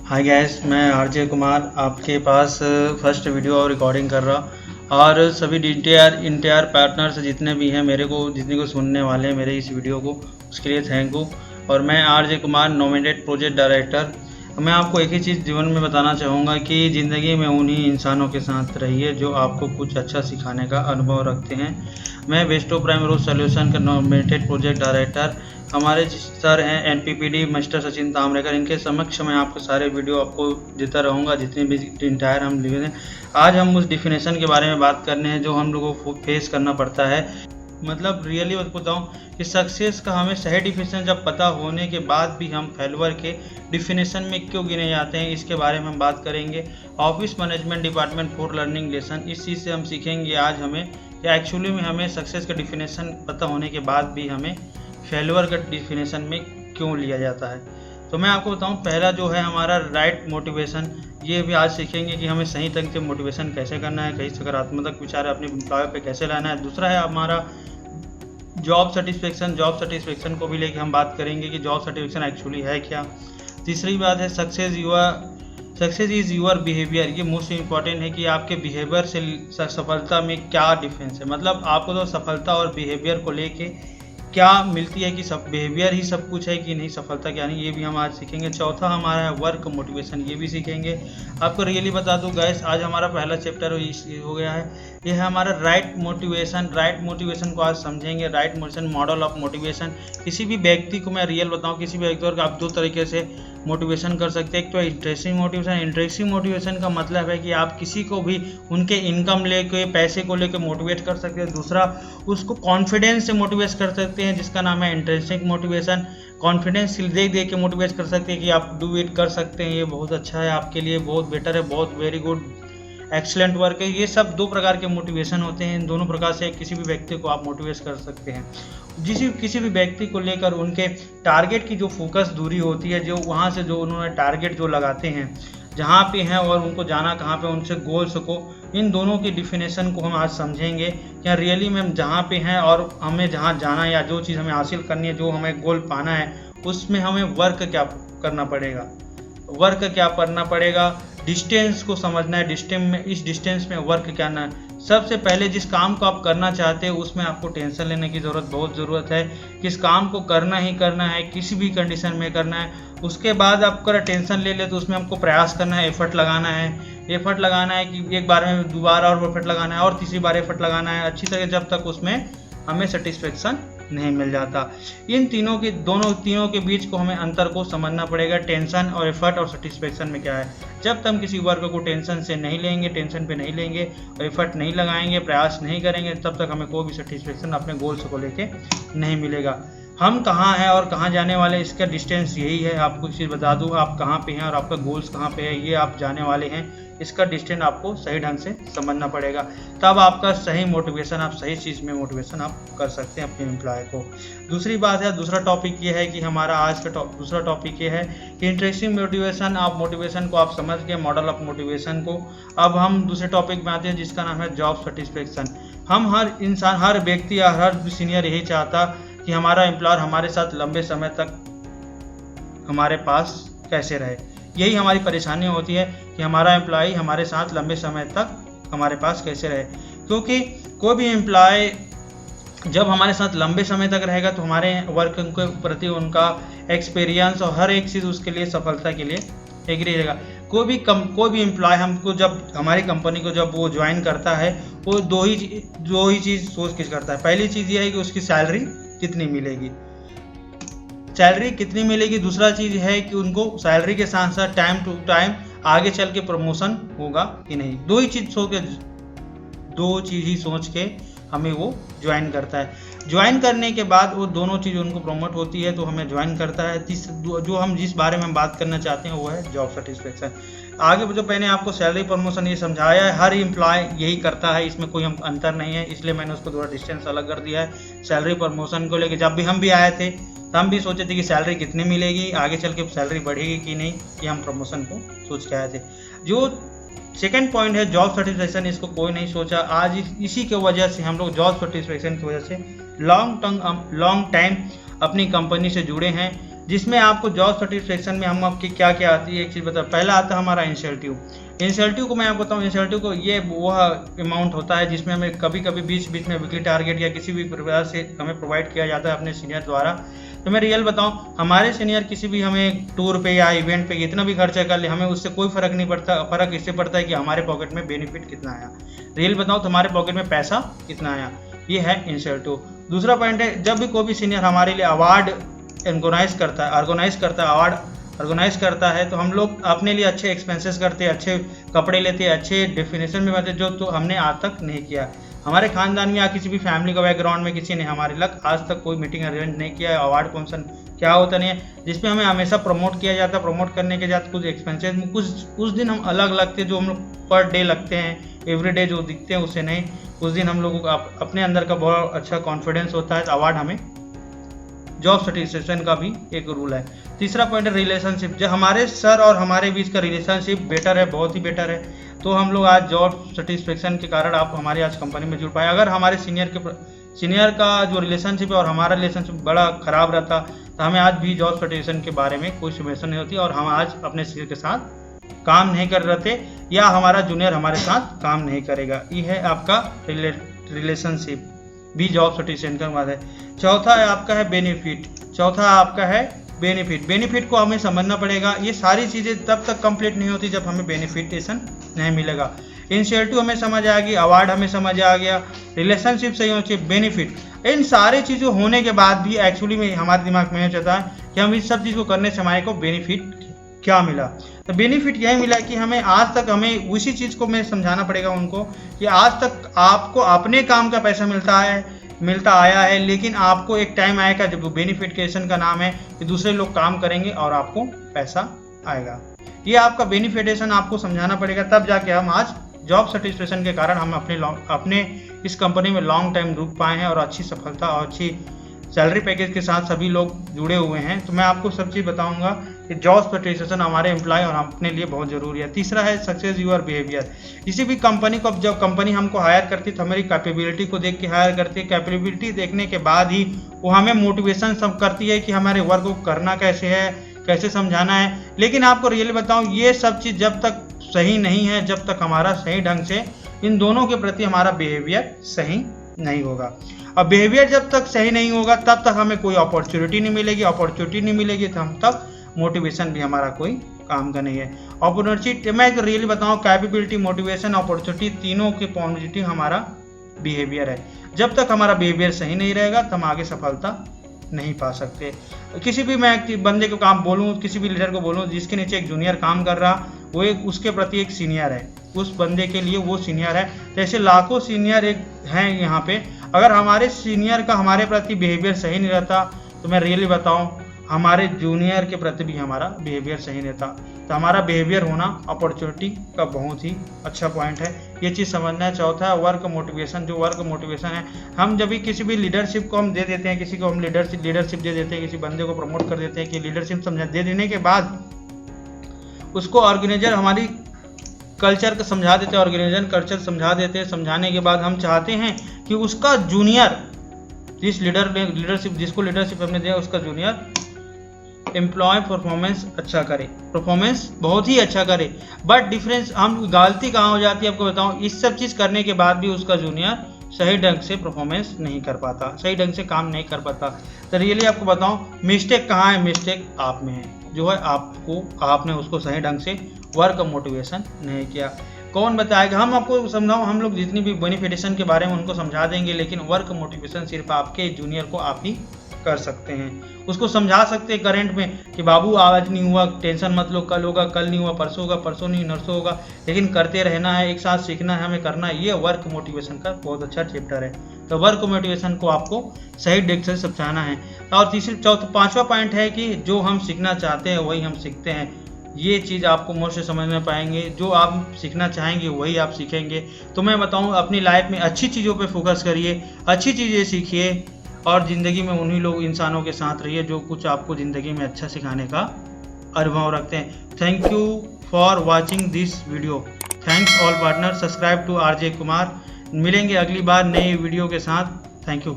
Hi guys, मैं RJ Kumar आपके पास first video और रिकॉर्डिंग कर रहा। और सभी इंटायर पार्टनर्स जितने भी हैं जितने को सुनने वाले हैं मेरे इस वीडियो को, उसके लिए थैंक यू। और मैं RJ Kumar, nominated project director. मैं आपको एक ही चीज़ जीवन में बताना चाहूँगा कि ज़िंदगी में उन्हीं इंसानों के साथ रहिए जो आपको कुछ अच्छा सिखाने का अनुभव रखते हैं। मैं वेस्टो प्राइम रोड सोल्यूशन का नॉमिनेटेड प्रोजेक्ट डायरेक्टर, हमारे सर हैं एनपीपीडी मास्टर सचिन तामरेकर, इनके समक्ष मैं आपको सारे वीडियो आपको देता रहूँगा जितने भी इंटायर हम लिखे हैं। आज हम उस डिफिनेशन के बारे में बात करने हैं जो हम लोगों को फेस करना पड़ता है। मतलब रियली बताऊँ कि सक्सेस का हमें सही डिफिनेशन जब पता होने के बाद भी हम फेलवर के डिफिनेशन में क्यों गिने जाते हैं, इसके बारे में हम बात करेंगे। Office management department for learning lesson, इस चीज़ से हम सीखेंगे आज हमें कि एक्चुअली में हमें सक्सेस का डिफिनेशन पता होने के बाद भी हमें फेलवर का डिफिनेशन में क्यों लिया जाता है। तो मैं आपको बताऊं, पहला जो है हमारा राइट मोटिवेशन, ये भी आज सीखेंगे कि हमें सही ढंग से मोटिवेशन कैसे करना है, कई सकारात्मक विचार अपने एम्प्लॉय पे कैसे लाना है। दूसरा है हमारा जॉब सेटिस्फेक्शन को भी लेके हम बात करेंगे कि जॉब सेटिस्फेक्शन एक्चुअली है क्या। तीसरी बात है सक्सेस इज योर बिहेवियर। ये मोस्ट इंपॉर्टेंट है कि आपके बिहेवियर से सफलता में क्या डिफरेंस है। मतलब आपको तो सफलता और बिहेवियर को लेके क्या मिलती है कि सब बिहेवियर ही सब कुछ है कि नहीं, सफलता क्या नहीं, ये भी हम आज सीखेंगे। चौथा हमारा है वर्क मोटिवेशन, ये भी सीखेंगे। आपको रियली बता दूं गैस, आज हमारा पहला चैप्टर हो गया है, ये है हमारा राइट मोटिवेशन को आज समझेंगे। Right motivation, model of motivation. किसी भी व्यक्ति को मैं रियल बताऊं, किसी भी व्यक्ति को आप दो तरीके से मोटिवेशन कर सकते हैं। एक तो इंटरेस्टिंग मोटिवेशन का मतलब है कि आप किसी को भी उनके इनकम लेके, पैसे को लेके मोटिवेट कर सकते हैं। दूसरा, उसको कॉन्फिडेंस से मोटिवेट कर सकते हैं, जिसका नाम है इंटरेस्टिंग मोटिवेशन। कॉन्फिडेंस दे के मोटिवेट कर सकते हैं कि आप डू इट कर सकते हैं, ये बहुत अच्छा है आपके लिए, बहुत बेटर है, बहुत वेरी गुड, एक्सीलेंट वर्क है। ये सब दो प्रकार के मोटिवेशन होते हैं। इन दोनों प्रकार से किसी भी व्यक्ति को आप मोटिवेट कर सकते हैं। किसी भी व्यक्ति को लेकर उनके टारगेट की जो फोकस दूरी होती है, जो वहाँ से जो उन्होंने टारगेट जो लगाते हैं जहाँ पे हैं और उनको जाना कहाँ पे, उनसे गोल्स को, इन दोनों की डिफिनेशन को हम आज समझेंगे कि रियली में हम जहाँ पे हैं और हमें जहाँ जाना है या जो चीज़ हमें हासिल करनी है, जो हमें गोल पाना है, उसमें हमें वर्क क्या करना पड़ेगा, डिस्टेंस को समझना है। इस डिस्टेंस में वर्क क्या ना है। सबसे पहले जिस काम को आप करना चाहते हैं उसमें आपको टेंशन लेने की बहुत ज़रूरत है। किस काम को करना ही करना है, किसी भी कंडीशन में करना है। उसके बाद आप अगर टेंशन ले ले तो उसमें हमको प्रयास करना है, एफर्ट लगाना है कि एक बार में दोबारा और एफर्ट लगाना है और तीसरी बार एफर्ट लगाना है अच्छी तरह, जब तक उसमें हमें सेटिस्फेक्शन नहीं मिल जाता। इन तीनों के बीच को हमें अंतर को समझना पड़ेगा। टेंशन और एफर्ट और सेटिस्फेक्शन में क्या है। जब तक हम किसी वर्क को टेंशन पे नहीं लेंगे और एफर्ट नहीं लगाएंगे, प्रयास नहीं करेंगे, तब तक हमें कोई भी सेटिस्फेक्शन अपने गोल्स को लेके नहीं मिलेगा। हम कहाँ हैं और कहाँ जाने वाले, इसका डिस्टेंस यही है। आपको एक चीज़ बता दूँ, आप कहाँ पे हैं और आपका गोल्स कहाँ पे है, ये आप जाने वाले हैं, इसका डिस्टेंस आपको सही ढंग से समझना पड़ेगा। तब आपका सही मोटिवेशन, आप सही चीज़ में मोटिवेशन आप कर सकते हैं अपने एम्प्लॉय को। दूसरी बात है, दूसरा टॉपिक ये है कि हमारा आज का दूसरा टॉपिक ये है कि इंटरेस्टिंग मोटिवेशन। आप मोटिवेशन को आप समझ गए, मॉडल ऑफ मोटिवेशन को। अब हम दूसरे टॉपिक में आते हैं जिसका नाम है जॉब सेटिस्फेक्शन। हम हर इंसान, हर व्यक्ति या हर सीनियर यही चाहता कि हमारा एम्प्लॉयर हमारे साथ लंबे समय तक हमारे पास कैसे रहे। यही हमारी परेशानी होती है कि हमारा एम्प्लॉय हमारे साथ लंबे समय तक हमारे पास कैसे रहे। क्योंकि कोई भी एम्प्लॉय जब हमारे साथ लंबे समय तक रहेगा तो हमारे वर्क के प्रति उनका एक्सपीरियंस और हर एक चीज़ उसके लिए सफलता के लिए एग्री रहेगा। कोई भी एम्प्लॉय हमको जब हमारी कंपनी को जब वो ज्वाइन करता है, वो दो ही चीज़ सोच के करता है। पहली चीज़ ये है कि उसकी सैलरी कितनी मिलेगी। दूसरा चीज़ है कि उनको सैलरी के साथ साथ टाइम टू टाइम आगे चल के प्रमोशन होगा कि नहीं। दो चीज़ ही सोच के हमें वो ज्वाइन करता है। ज्वाइन करने के बाद वो दोनों चीज़ उनको प्रमोट होती है तो हमें ज्वाइन करता है। जो हम जिस बारे में बात करना चाहते हैं वो है जॉब सेटिस्फेक्शन। आगे जो मैंने आपको सैलरी प्रमोशन ये समझाया है, हर एम्प्लॉय यही करता है, इसमें कोई हम अंतर नहीं है, इसलिए मैंने उसको थोड़ा डिस्टेंस अलग कर दिया है। सैलरी प्रमोशन को लेकर जब भी हम भी आए थे तो हम भी सोचे थे कि सैलरी कितनी मिलेगी, आगे चल के सैलरी बढ़ेगी कि नहीं, ये हम प्रमोशन को सोच के आए थे। जो सेकेंड पॉइंट है जॉब सेटिस्फेक्शन, इसको कोई नहीं सोचा। आज इसी की वजह से हम लोग जॉब सेटिस्फेक्शन की वजह से लॉन्ग टाइम अपनी कंपनी से जुड़े हैं। जिसमें आपको जॉब सेटिस्फेक्शन में हम आपकी क्या क्या आती है एक चीज़ बता। पहला आता है हमारा इंसेंटिव। इंसेंटिव को मैं आपको बताऊँ, इंसेंटिव को ये वह अमाउंट होता है जिसमें हमें कभी कभी बीच बीच में वीकली टारगेट या किसी भी प्रकार से हमें प्रोवाइड किया जाता है अपने सीनियर द्वारा। तो मैं रियल बताऊं, हमारे सीनियर किसी भी हमें टूर पे या इवेंट पे कितना भी खर्चा कर ले, हमें उससे कोई फर्क नहीं पड़ता। फर्क इससे पड़ता है कि हमारे पॉकेट में बेनिफिट कितना आया। रियल बताऊं तो हमारे पॉकेट में पैसा कितना आया, ये है इंसेंटिव। दूसरा पॉइंट है, जब भी कोई भी सीनियर हमारे लिए अवार्ड ऑर्गेनाइज करता है तो हम लोग अपने लिए अच्छे एक्सपेंसेस करते हैं, अच्छे कपड़े लेते हैं, अच्छे डेफिनेशन में बताते, जो तो हमने आज तक नहीं किया। हमारे खानदान में या किसी भी फैमिली का बैकग्राउंड में किसी ने हमारे लग आज तक कोई मीटिंग अरेंज नहीं किया है। अवार्ड फंक्शन क्या होता नहीं है जिसमें हमें हमेशा प्रमोट किया जाता है। प्रमोट करने के बाद कुछ एक्सपेंसेस में कुछ दिन हम अलग लगते हैं, जो हम लोग पर डे लगते हैं, एवरीडे जो दिखते हैं उसे नहीं। उस दिन हम लोगों को अपने अंदर का बहुत अच्छा कॉन्फिडेंस होता है। अवार्ड हमें जॉब सेटिस्फेक्शन का भी एक रूल है। तीसरा पॉइंट है रिलेशनशिप। जो हमारे सर और हमारे बीच का रिलेशनशिप बेटर है, बहुत ही बेटर है, तो हम लोग आज जॉब सेटिस्फेक्शन के कारण आप हमारे आज कंपनी में जुड़ पाए। अगर हमारे सीनियर का जो रिलेशनशिप है और हमारा रिलेशनशिप बड़ा खराब रहता तो हमें आज भी जॉब सेटिस्फेक्शन के बारे में कोई सुमेशन नहीं होती और हम आज अपने सीनियर के साथ काम नहीं कर रहे थे या हमारा जूनियर हमारे साथ काम नहीं करेगा। ये है आपका रिलेशनशिप भी जॉब सेटिस्फेक्शन का बात है। चौथा है आपका है बेनिफिट। बेनिफिट को हमें समझना पड़ेगा। ये सारी चीज़ें तब तक कंप्लीट नहीं होती जब हमें बेनिफिटेशन नहीं मिलेगा। इंसेंटिव हमें समझ आ गई, अवार्ड हमें समझ आ गया, रिलेशनशिप सही होनी चाहिए, बेनिफिट, इन सारी चीज़ें होने के बाद भी एक्चुअली में हमारे दिमाग में चलता है कि हम इस सब चीज़ को करने से हमारे को बेनिफिट क्या मिला। तो बेनिफिट यही मिला कि हमें आज तक हमें उसी चीज़ को मैं समझाना पड़ेगा उनको कि आज तक आपको अपने काम का पैसा मिलता आया है, लेकिन आपको एक टाइम आएगा जब बेनिफिटेशन का नाम है कि दूसरे लोग काम करेंगे और आपको पैसा आएगा। ये आपका बेनिफिटेशन आपको समझाना पड़ेगा, तब जाके हम आज जॉब सेटिस्फेक्शन के कारण हम अपने इस कंपनी में लॉन्ग टाइम रुक पाए हैं और अच्छी सफलता और अच्छी सैलरी पैकेज के साथ सभी लोग जुड़े हुए हैं। तो मैं आपको सब चीज़ बताऊंगा कि जॉब सेटिस्फेक्शन हमारे एम्प्लॉय और अपने लिए बहुत ज़रूरी है। तीसरा है सक्सेस यूर बिहेवियर। किसी भी कंपनी को जब कंपनी हमको हायर करती है तो हमारी कैपेबिलिटी को देख के हायर करती है। कैपेबिलिटी देखने के बाद ही वो हमें मोटिवेशन सब करती है कि हमारे वर्क को करना कैसे है, कैसे समझाना है। लेकिन आपको रियली बताऊँ, ये सब चीज़ जब तक सही नहीं है, जब तक हमारा सही ढंग से इन दोनों के प्रति हमारा बिहेवियर सही नहीं होगा। अब बिहेवियर जब तक सही नहीं होगा तब तक हमें कोई अपॉर्चुनिटी नहीं मिलेगी। अपॉर्चुनिटी नहीं मिलेगी तो हम तक मोटिवेशन भी हमारा कोई काम का नहीं है। अपॉर्चुनिटी मैं रियली बताऊं, कैपेबिलिटी, मोटिवेशन, अपॉर्चुनिटी तीनों के पॉजिटिव हमारा बिहेवियर है। जब तक हमारा बिहेवियर सही नहीं रहेगा तो हम आगे सफलता नहीं पा सकते। किसी भी मैं बंदे को काम बोलूँ, किसी भी लीडर को बोलूँ जिसके नीचे एक जूनियर काम कर रहा, वो एक उसके प्रति एक सीनियर है, उस बंदे के लिए वो सीनियर है। जैसे लाखों सीनियर एक हैं यहाँ पे, अगर हमारे सीनियर का हमारे प्रति बिहेवियर सही नहीं रहता तो मैं रियली बताऊँ हमारे जूनियर के प्रति भी हमारा बिहेवियर सही नहीं रहता। तो हमारा बिहेवियर होना अपॉर्चुनिटी का बहुत ही अच्छा पॉइंट है, ये चीज़ समझना है। चौथा है वर्क मोटिवेशन। जो वर्क मोटिवेशन है, हम जब भी किसी भी लीडरशिप को हम दे देते हैं, किसी को हम लीडरशिप दे देते हैं, किसी बंदे को प्रमोट कर देते हैं कि लीडरशिप समझा दे देने के बाद उसको ऑर्गेनाइजर हमारी कल्चर का समझा देते हैं, ऑर्गेनाइजेशन कल्चर समझा देते हैं। समझाने के बाद हम चाहते हैं कि उसका जूनियर जिसको लीडरशिप हमने दिया उसका जूनियर एम्प्लॉय परफॉर्मेंस अच्छा करे, परफॉर्मेंस बहुत ही अच्छा करे। बट डिफरेंस हम गलती कहाँ हो जाती है आपको बताऊं, इस सब चीज़ करने के बाद भी उसका जूनियर सही ढंग से परफॉर्मेंस नहीं कर पाता, सही ढंग से काम नहीं कर पाता। तो रियली आपको बताऊं मिस्टेक कहाँ है, मिस्टेक आप में है, जो है आपने उसको सही ढंग से वर्क मोटिवेशन नहीं किया। कौन बताएगा, हम आपको समझाओ, हम लोग जितनी भी बेनिफिटेशन के बारे में उनको समझा देंगे, लेकिन वर्क मोटिवेशन सिर्फ आपके जूनियर को आप ही कर सकते हैं। उसको समझा सकते हैं करंट में कि बाबू आज नहीं हुआ टेंशन मत लो, कल होगा, कल नहीं हुआ परसों होगा, परसों नहीं नरसों होगा, लेकिन करते रहना है, एक साथ सीखना है, हमें करना है। ये वर्क मोटिवेशन का बहुत अच्छा चैप्टर है। तो वर्क मोटिवेशन को आपको सही ढंग से समझाना है। और पांचवा पॉइंट है कि जो हम सीखना चाहते हैं वही हम सीखते हैं। ये चीज़ आपको मोस्ट से समझ में पाएंगे, जो आप सीखना चाहेंगे वही आप सीखेंगे। तो मैं बताऊँ अपनी लाइफ में अच्छी चीज़ों पे फोकस करिए, अच्छी चीज़ें सीखिए और ज़िंदगी में उन्हीं लोग इंसानों के साथ रहिए जो कुछ आपको ज़िंदगी में अच्छा सिखाने का अनुभव रखते हैं। Thank you for watching this video. Thanks all partner, subscribe to RJ Kumar. मिलेंगे अगली बार नई वीडियो के साथ। Thank you.